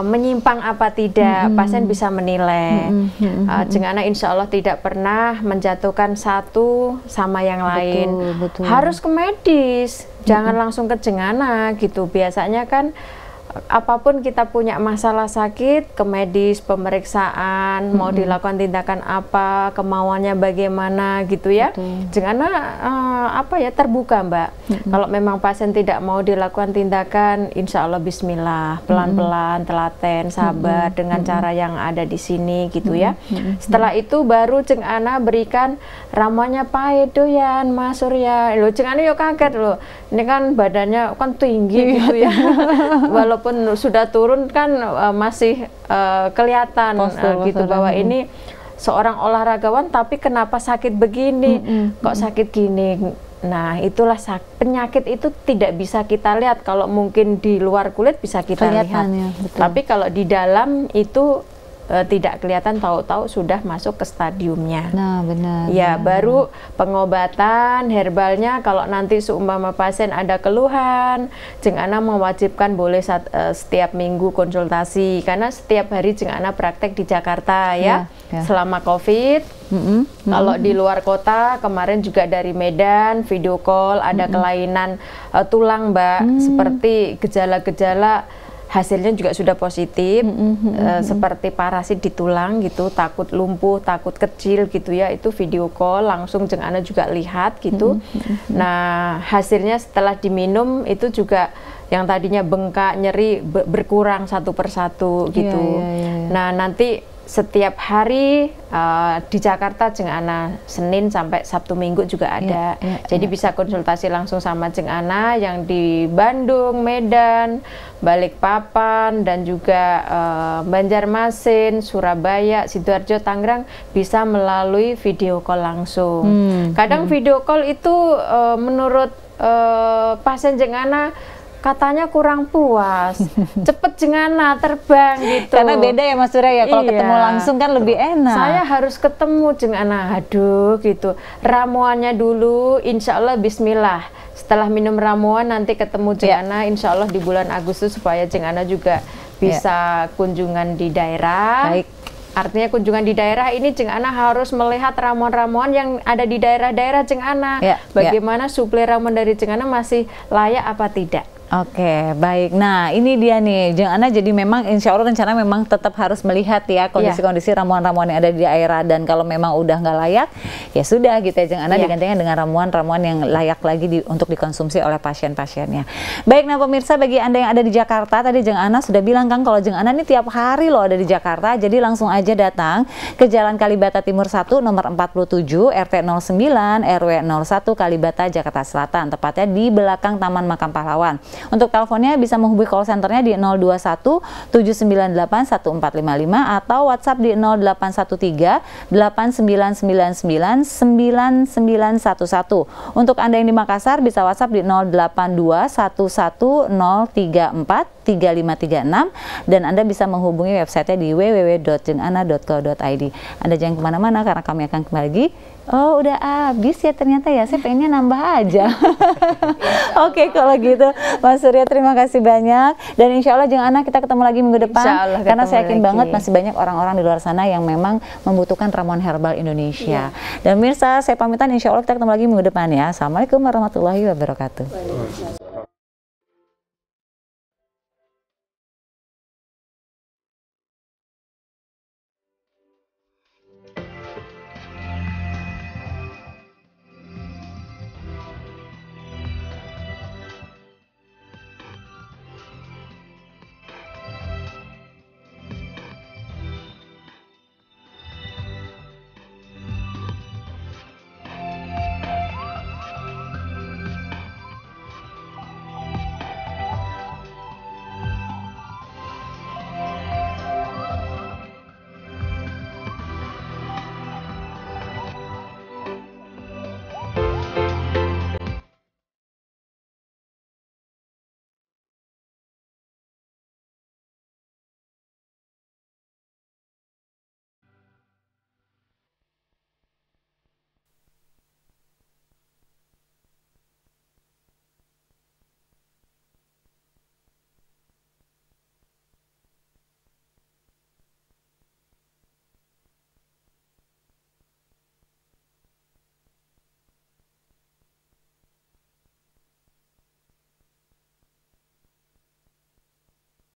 menyimpang apa tidak, pasien bisa menilai. Jeng Ana insya Allah tidak pernah menjatuhkan satu sama yang lain. Betul. Harus ke medis, jangan langsung ke Jeng Ana gitu. Biasanya kan apapun kita punya masalah sakit, ke medis, pemeriksaan, mau dilakukan tindakan apa, kemauannya bagaimana gitu ya. Jangan apa ya, terbuka Mbak. Kalau memang pasien tidak mau dilakukan tindakan, insya Allah bismillah, pelan-pelan, telaten, sabar dengan cara yang ada di sini gitu ya. Setelah itu baru Jeng Ana berikan ramuannya pahit doyan Mas Surya. Loh Jeng Ana yuk kaget loh. Ini kan badannya kan tinggi gitu ya. Walaupun sudah turun kan masih kelihatan gitu bahwa ini seorang olahragawan tapi kenapa sakit begini, kok sakit gini. Nah itulah penyakit itu tidak bisa kita lihat. Kalau mungkin di luar kulit bisa kita lihat, tapi kalau di dalam itu tidak kelihatan, tahu-tahu sudah masuk ke stadiumnya. Nah benar. Ya baru pengobatan herbalnya. Kalau nanti seumpama pasien ada keluhan, Jeng Ana mewajibkan boleh setiap minggu konsultasi, karena setiap hari Jeng Ana praktek di Jakarta ya, selama COVID. Kalau di luar kota kemarin juga dari Medan video call, ada kelainan tulang Mbak, seperti gejala-gejala hasilnya juga sudah positif, seperti parasit di tulang gitu, takut lumpuh, takut kecil gitu ya, itu video call langsung Jeng Ana juga lihat gitu. Nah hasilnya setelah diminum itu juga yang tadinya bengkak, nyeri berkurang satu persatu gitu. Nah nanti setiap hari di Jakarta Jeng Ana Senin sampai Sabtu Minggu juga ada. Jadi bisa konsultasi langsung sama Jeng Ana yang di Bandung, Medan, Balikpapan, dan juga Banjarmasin, Surabaya, Sidoarjo, Tangerang bisa melalui video call langsung. Kadang video call itu menurut pasien Jeng Ana katanya kurang puas, cepet Jeng Ana terbang gitu. Karena beda ya Mas Surya ya, kalau ketemu langsung kan lebih enak. Saya harus ketemu Jeng Ana, aduh gitu. Ramuannya dulu, insya Allah bismillah. Setelah minum ramuan nanti ketemu Jeng Ana, insya Allah di bulan Agustus, supaya Jeng Ana juga bisa kunjungan di daerah. Artinya kunjungan di daerah ini Jeng Ana harus melihat ramuan-ramuan yang ada di daerah-daerah Jeng Ana. Bagaimana suplai ramuan dari Jeng Ana masih layak apa tidak. Oke, baik. Nah, ini dia nih, Jeng Ana jadi memang insya Allah rencana memang tetap harus melihat ya kondisi-kondisi ramuan-ramuan yang ada di daerah, dan kalau memang udah nggak layak, ya sudah gitu ya Jeng Ana digantikan dengan ramuan-ramuan yang layak lagi untuk dikonsumsi oleh pasien-pasiennya. Baik, nah pemirsa, bagi Anda yang ada di Jakarta, tadi Jeng Ana sudah bilang kan kalau Jeng Ana ini tiap hari loh ada di Jakarta, jadi langsung aja datang ke Jalan Kalibata Timur 1 nomor 47 RT 09 RW 01 Kalibata Jakarta Selatan, tepatnya di belakang Taman Makam Pahlawan. Untuk teleponnya bisa menghubungi call centernya di 021 798 1455 atau WhatsApp di 0813 8999 9911. Untuk Anda yang di Makassar bisa WhatsApp di 082 11034 3536, dan Anda bisa menghubungi websitenya di www.jengana.co.id. Anda jangan kemana-mana karena kami akan kembali lagi. Oh udah habis ya ternyata ya, saya pengennya nambah aja. Oke, kalau gitu Mas Surya terima kasih banyak, dan insya Allah Jeng Ana kita ketemu lagi minggu depan, karena saya yakin banget masih banyak orang-orang di luar sana yang memang membutuhkan ramuan herbal Indonesia. Dan pemirsa, saya pamitan, insya Allah kita ketemu lagi minggu depan ya. Assalamualaikum warahmatullahi wabarakatuh.